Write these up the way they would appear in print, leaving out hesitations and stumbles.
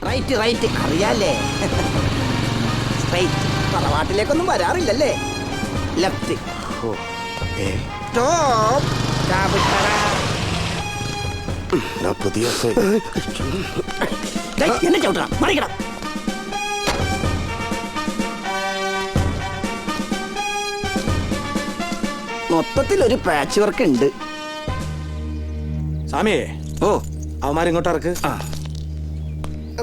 Right right അറിയാലേ. Straight. തറവാട്ടിലേക്കൊന്നും വരാറില്ലല്ലേ? ലെഫ്റ്റ്. സ്റ്റോപ്പ്. എന്നെ ചവിട്ടണം, മറിക്കണം. മൊത്തത്തിൽ ഒരു പാച്ച് വർക്ക് ഉണ്ട്. സാമിയേ, ഓ അവന്മാരിങ്ങോട്ട് ഇറക്ക്.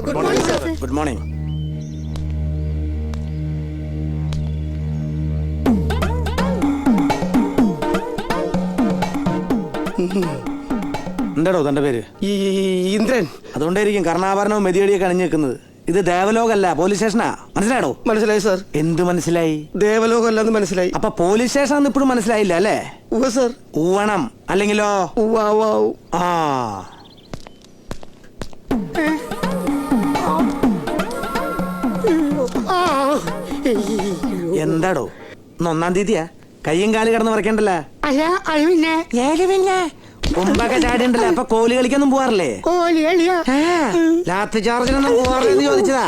Good morning sir. Good morning. എന്താടോ തന്റെ പേര്? ഇന്ദ്രൻ. അതുകൊണ്ടായിരിക്കും കർണാഭരണവും മെതിയടിയൊക്കെ അണിഞ്ഞു നിൽക്കുന്നത്. ഇത് ദേവലോകല്ല, പോലീസ് സ്റ്റേഷനാ. മനസ്സിലായോ? മനസ്സിലായി സാർ. എന്ത് മനസ്സിലായി? ദേവലോകമല്ലെന്ന് മനസ്സിലായി. അപ്പൊ പോലീസ് സ്റ്റേഷൻ ഇപ്പോഴും മനസ്സിലായില്ല അല്ലേ? ഉവ്വ സാർ. ഊവണം, അല്ലെങ്കിലോ? ആ എന്താടോ ഇന്ന് 1-ാം തീയതിയാ? കയ്യും കാല് കിടന്ന് പറയണ്ടല്ലോ. മുമ്പൊക്കെ ചാടിണ്ടല്ലോ. അപ്പൊ കോലി കളിക്കൊന്നും പോവാറില്ലേ? ലാത്തി ചാർജിനൊന്നും പോവാറില്ലെന്ന് ചോദിച്ചതാ.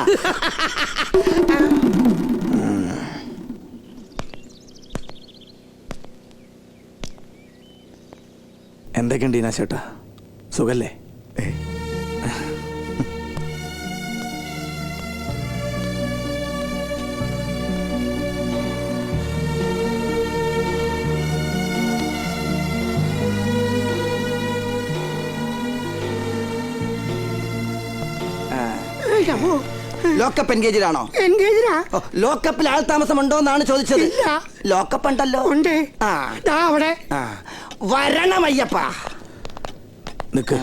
എന്തൊക്കെയുണ്ട് ഈനാശേട്ടാ, സുഖല്ലേ? ലോക്കപ്പ് എൻഗേജിലാണോ? ലോക്കപ്പിൽ ആൾ താമസമുണ്ടോ എന്നാണ് ചോദിച്ചത്. ലോക്കപ്പ് ഉണ്ടല്ലോ. അവിടെ വരണമയ്യപ്പ. നിക്ക്.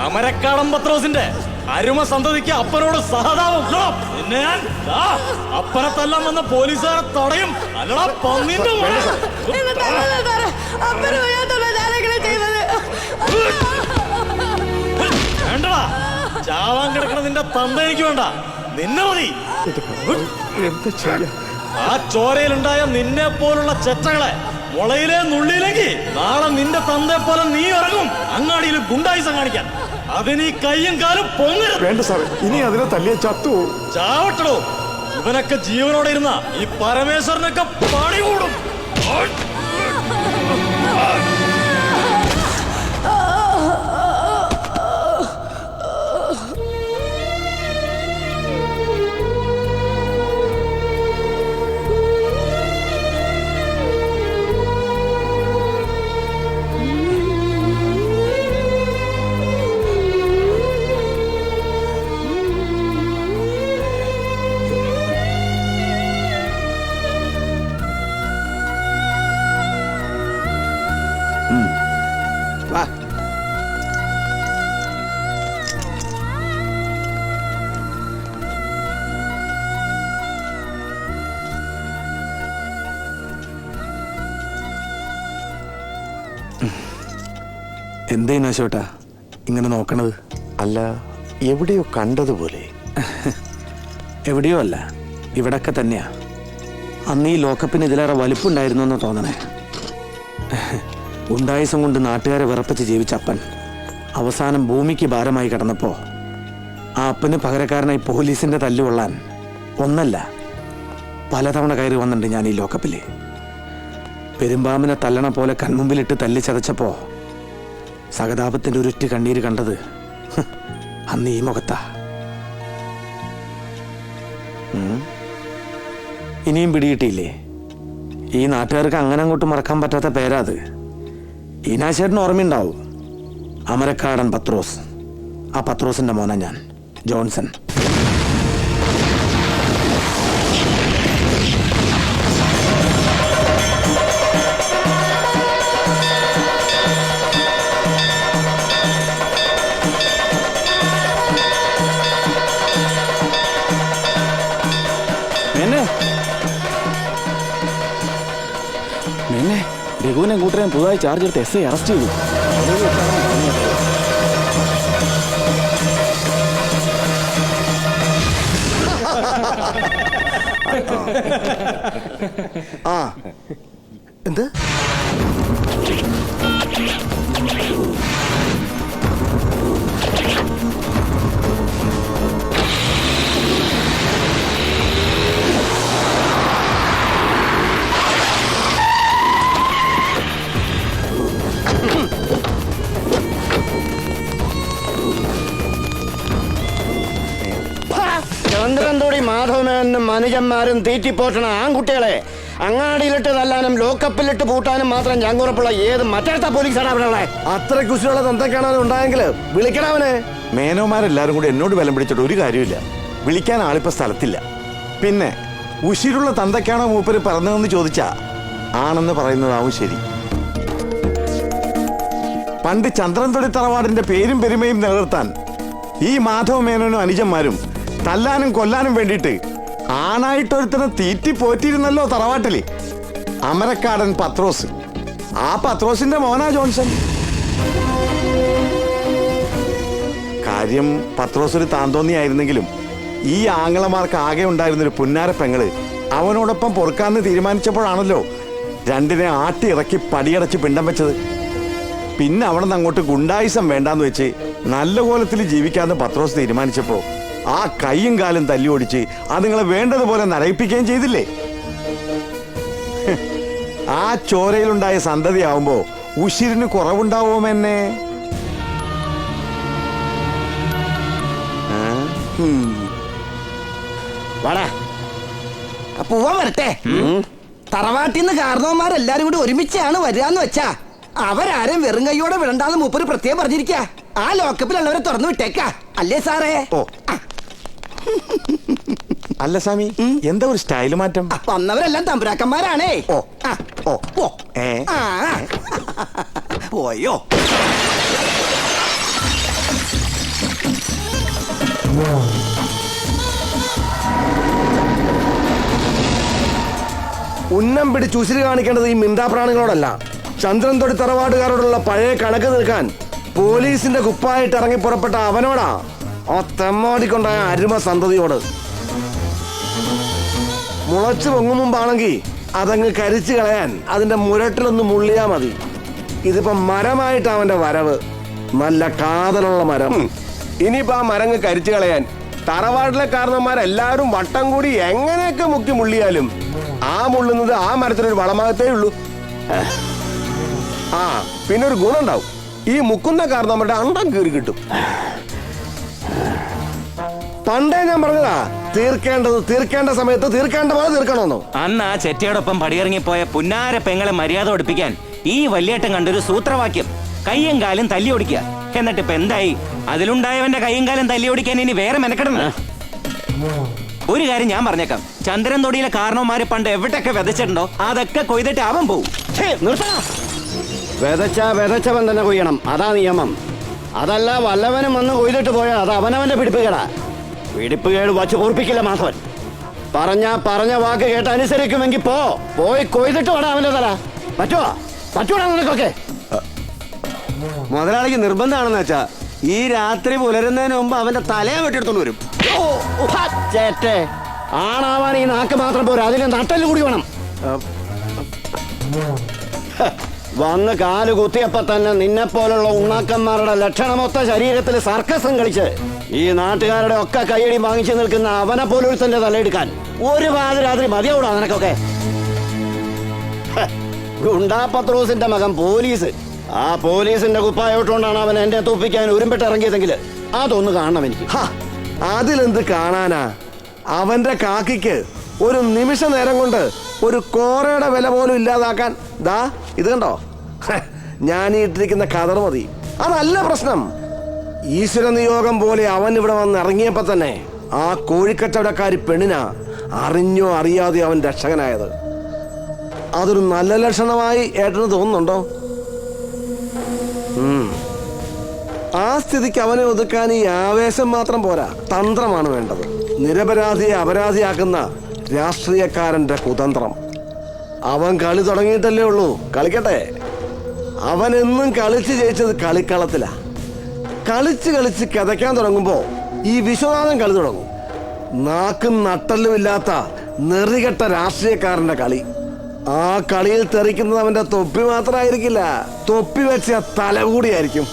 അമരക്കാടൻ പത്രോസിന്റെ അരുമ സന്തതിക്ക് അപ്പനോട് സഹതാപം. പിന്നെ ഞാൻ അപ്പനെ തല്ലാൻ വന്ന പോലീസുകാരെ തടയും. അല്ലടാ പന്നിന്റെ വേണ്ടടാ. ചാവാൻ കിടക്കണ നിന്റെ തന്ത എനിക്ക് വേണ്ട, നിന്നെ മതി. ആ ചോരയിലുണ്ടായ നിന്നെ പോലുള്ള ചെറ്റകളെ മുളയിലെ നുള്ളിയിലെങ്കിൽ നാളെ നിന്റെ തന്തയെ പോലെ നീ ഇറങ്ങും അങ്ങാടിയിൽ ഗുണ്ടായിസം കാണിക്കാൻ. അതിന് ഈ കയ്യും കാലും പൊങ്ങരുത്. വേണ്ട സാറേ, ഇനി അതിനെ തല്ലിയ ചത്തു ചാവട്ടടോ. ഇവനൊക്കെ ജീവനോടെ ഇരുന്ന ഈ പരമേശ്വരനൊക്കെ പണി കൂടും. എന്തേ നാശോട്ടാ ഇങ്ങനെ നോക്കണത്? അല്ല, എവിടെയോ കണ്ടതുപോലെ. എവിടെയോ അല്ല, ഇവിടൊക്കെ തന്നെയാ. അന്ന് ഈ ലോക്കപ്പിന് ഇതിലേറെ വലിപ്പുണ്ടായിരുന്നു എന്ന് തോന്നണേ. ഉണ്ടായുസം കൊണ്ട് നാട്ടുകാരെ വിറപ്പിച്ച് ജീവിച്ച അപ്പൻ അവസാനം ഭൂമിക്ക് ഭാരമായി കിടന്നപ്പോ ആ അപ്പന് പകരക്കാരനായി പോലീസിന്റെ തല്ലുകൊള്ളാൻ ഒന്നല്ല പലതവണ കയറി വന്നിട്ടുണ്ട് ഞാൻ ഈ ലോക്കപ്പില്. പെരുമ്പാമ്പിനെ തല്ലണ പോലെ കൺമുമ്പിലിട്ട് തല്ലി ചതച്ചപ്പോ സഹതാപത്തിന്റെ ഒരിറ്റ് കണ്ണീര് കണ്ടത് അന്ന് ഈ മുഖത്താ. ഇനിയും പിടികിട്ടിയില്ലേ? ഈ നാട്ടുകാർക്ക് അങ്ങനെ അങ്ങോട്ട് മറക്കാൻ പറ്റാത്ത പേരാ അത്. ഈനാശേട്ടന് ഓർമ്മയുണ്ടാവും, അമരക്കാടൻ പത്രോസ്. ആ പത്രോസിന്റെ മോനാ ഞാൻ, ജോൺസൺ. പിന്നെ രഘുവിനെ കൂട്ടരെ പുതുതായി ചാർജ് എടുത്ത് SI അറസ്റ്റ് ചെയ്തു. ആ എന്ത് ചന്ദ്രൻതോടി മാധവനും മനുജന്മാരും തീറ്റിപ്പോറ്റണ ആൺകുട്ടികളെ അങ്ങാടിയിലിട്ട് തല്ലാനും ലോക്കപ്പിലിട്ട് പൂട്ടാനും മാത്രം ചങ്കുറപ്പുള്ള ഏത് മറ്റടുത്ത പോലീസാണ് അവിടെ ഉള്ളത്? അത്ര കുശിയുള്ള തന്തക്കാണാൻ ഉണ്ടായെങ്കിൽ വിളിക്കണവനെ. മേനോമാരെല്ലാരും കൂടി എന്നോട് ബലം പിടിച്ചിട്ട് ഒരു കാര്യമില്ല. വിളിക്കാൻ ആളിപ്പോ സ്ഥലത്തില്ല. പിന്നെ ഉശിരുള്ള തന്തക്കാണോ മൂപ്പര് പറഞ്ഞതെന്ന് ചോദിച്ചാ ആണെന്ന് പറയുന്നതാവും ശരി. പണ്ട് ചന്ദ്രൻതൊടി തറവാടിന്റെ പേരും പെരുമയും നിലനിർത്താൻ ഈ മാധവ മേനോനും അനുജന്മാരും തല്ലാനും കൊല്ലാനും വേണ്ടിയിട്ട് ആണായിട്ടൊരുത്തനെ തീറ്റി പോറ്റിയിരുന്നല്ലോ തറവാട്ടില്. അമരക്കാടൻ പത്രോസ്. ആ പത്രോസിന്റെ മോനാ ജോൺസൺ. കാര്യം പത്രോസ് ഒരു താന്തോന്നിയായിരുന്നെങ്കിലും ഈ ആങ്ങളമാർക്ക് ആകെ ഉണ്ടായിരുന്നൊരു പുന്നാര പെങ്ങള് അവനോടൊപ്പം പൊറുക്കാന്ന് തീരുമാനിച്ചപ്പോഴാണല്ലോ രണ്ടിനെ ആട്ടി ഇറക്കി പടിയടച്ച് പിണ്ടം വെച്ചത്. പിന്നെ അവിടെ നിന്ന് അങ്ങോട്ട് ഗുണ്ടായിസം വേണ്ടാന്ന് വെച്ച് നല്ല കോലത്തിൽ ജീവിക്കാന്ന് പത്രോസ് തീരുമാനിച്ചപ്പോ ആ കൈയും കാലും തല്ലി ഓടിച്ച് അതുങ്ങളെ വേണ്ടതുപോലെ നരയിപ്പിക്കുകയും ചെയ്തില്ലേ? ആ ചോരയിലുണ്ടായ സന്തതിയാവുമ്പോ ഉശിരിന് കുറവുണ്ടാവുമെന്നെ. വാടാ പോവാൻ വരട്ടെ. തറവാട്ടിന്ന് കാരണവന്മാരെല്ലാരും കൂടി ഒരുമിച്ചാണ് വരികയെന്ന് വെച്ചാ അവരാരും വെറും കൈയോടെ വിടണ്ടാന്ന് മൂപ്പര് പ്രത്യേകം പറഞ്ഞിരിക്ക. ആ ലോക്കപ്പിലുള്ളവരെ തുറന്നു വിട്ടേക്ക അല്ലേ സാറേ? ഓ അല്ല സ്വാമി, എന്താ ഒരു സ്റ്റൈല് മാറ്റം? വന്നവരെല്ലാം തമ്പുരാക്കന്മാരാണേ. ഓ ഓ ഓ ഏ പോയോ? ഉന്നം പിടിച്ച് ഉസിരി കാണിക്കേണ്ടത് ഈ മിണ്ടാപ്രാണികളോടല്ല, ചന്ദ്രൻതൊടി തറവാടുകാരോടുള്ള പഴയ കണക്ക് തീർക്കാൻ പോലീസിന്റെ കുപ്പായിട്ട് ഇറങ്ങി പുറപ്പെട്ട അവനോടാ, ആ തെമ്മാടിക്കൊണ്ടായ അരുമ സന്തതിയോട്. മുളച്ചു പൊങ്ങും മുമ്പാണെങ്കിൽ അതങ്ങ് കരിച്ചു കളയാൻ അതിന്റെ മുരട്ടിലൊന്ന് മുള്ളിയാ മതി. ഇതിപ്പോ മരമായിട്ട് അവന്റെ വരവ്, നല്ല കാതലുള്ള മരം. ഇനിയിപ്പോ ആ മരങ്ങ് കരിച്ചു കളയാൻ തറവാട്ടിലെ കാരണന്മാരെല്ലാവരും വട്ടം കൂടി എങ്ങനെയൊക്കെ മുക്കി മുള്ളിയാലും ആ മുള്ളുന്നത് ആ മരത്തിനൊരു വളമാകത്തേ ഉള്ളൂ. ആ പിന്നെ ഒരു ഗുണം ഉണ്ടാവും, ഈ മുക്കുന്ന കാരണന്മാരുടെ അണ്ടം കീറി കിട്ടും. പണ്ടേ ഞാൻ പറഞ്ഞതാ, തീർക്കേണ്ടത് തീർക്കേണ്ട സമയത്ത് തീർക്കേണ്ട പോലെ തീർക്കണമെന്നോ. അന്ന് ആ ചെറ്റയോടൊപ്പം പടിയിറങ്ങിപ്പോയ പുന്നാര പെങ്ങളെ മര്യാദ പഠിപ്പിക്കാൻ ഈ വല്യേട്ടൻ കണ്ടൊരു സൂത്രവാക്യം, കയ്യും കാലും തല്ലി ഓടിക്കുക. എന്നിട്ട് ഇപ്പൊ എന്തായി? അതിലുണ്ടായവന്റെ കയ്യും കാലും തല്ലി ഓടിക്കാൻ ഇനി വേറെ മെനക്കെടണം. ഒരു കാര്യം ഞാൻ പറഞ്ഞേക്കാം, ചന്ദ്രൻതൊടിയിലെ കാരണവന്മാര് പണ്ട് എവിടെയൊക്കെ വിതച്ചിട്ടുണ്ടോ അതൊക്കെ കൊയ്തിട്ട് അവൻ പോവും. വിതച്ചവൻ തന്നെ കൊയ്യണം, അതാ നിയമം. അതല്ല വല്ലവനും വന്ന് കൊയ്തിട്ട് പോയാൽ അത് അവനവന്റെ പിടിപ്പുകേടാ. പിടിപ്പുകേട് വച്ച് ഓർപ്പിക്കില്ല മാധവൻ. പറഞ്ഞ വാക്ക് കേട്ട് അനുസരിക്കുമെങ്കിൽ പോയി കൊയ്തിട്ട് വേണം അവന്റെ തല. പറ്റുവാ നിനക്കൊക്കെ? മുതലാളിക്ക് നിർബന്ധമാണെന്ന് വെച്ചാ ഈ രാത്രി പുലരുന്നതിന് മുമ്പ് അവന്റെ തലയെ വെട്ടിയെടുത്തോണ്ട് വരും. ചേറ്റേ, ആണാവാൻ ഈ നാക്ക് മാത്രം പോരാ, അതിന് നട്ടല് കൂടി വേണം. വന്ന് കാല് കുത്തിയപ്പോ തന്നെ നിന്നെ പോലുള്ള ഉണ്ണാക്കന്മാരുടെ ലക്ഷണമൊത്ത ശരീരത്തിൽ സർക്കസും കളിച്ച് ഈ നാട്ടുകാരുടെ ഒക്കെ കൈയടി വാങ്ങിച്ചു നിൽക്കുന്ന അവനെ പോലൊരുത്തന്റെ തലയെടുക്കാൻ ഒരു പാതിരാത്രി മതിയാവൂടാ നിനക്കൊക്കെ? ഗുണ്ടാ പത്രോസിന്റെ മകൻ പോലീസ്. ആ പോലീസിന്റെ കുപ്പായോട്ടുകൊണ്ടാണ് അവൻ എന്നെ തോപ്പിക്കാൻ ഉരുമ്പിട്ട് ഇറങ്ങിയതെങ്കിൽ അതൊന്ന് കാണണം എനിക്ക്. അതിലെന്ത് കാണാനാ? അവന്റെ കാക്കിക്ക് ഒരു നിമിഷ നേരം കൊണ്ട് ഒരു കോറയുടെ വില പോലും ഇല്ലാതാക്കാൻ ദാ ഇത് കണ്ടോ, ഞാൻ ഈ ഇട്ടിരിക്കുന്ന കതർ മതി. അതല്ല പ്രശ്നം. ഈശ്വര നിയോഗം പോലെ അവൻ ഇവിടെ വന്ന് ഇറങ്ങിയപ്പോ തന്നെ ആ കോഴിക്കച്ചവടക്കാരി പെണ്ണിനാ അറിഞ്ഞോ അറിയാതെ അവൻ രക്ഷകനായത്. അതൊരു നല്ല ലക്ഷണമായി ഏട്ടന് തോന്നുന്നുണ്ടോ? ആ സ്ഥിതിക്ക് അവനെ ഒതുക്കാൻ ഈ ആവേശം മാത്രം പോരാ, തന്ത്രമാണ് വേണ്ടത്. നിരപരാധിയെ അപരാധിയാക്കുന്ന രാഷ്ട്രീയക്കാരന്റെ കുതന്ത്രം. അവൻ കളി തുടങ്ങിയിട്ടല്ലേ ഉള്ളൂ, കളിക്കട്ടെ. അവൻ എന്നും കളിച്ച് ജയിച്ചത് കളിക്കളത്തിലാ. കളിച്ച് കളിച്ച് കിതയ്ക്കാൻ തുടങ്ങുമ്പോ ഈ വിശ്വനാഥൻ കളി തുടങ്ങും. നാക്കും നട്ടല്ലും ഇല്ലാത്ത നെറികെട്ട രാഷ്ട്രീയക്കാരന്റെ കളി. ആ കളിയിൽ തെറിക്കുന്നത് അവന്റെ തൊപ്പി മാത്രമായിരിക്കില്ല, തൊപ്പി വെച്ച തല കൂടിയായിരിക്കും.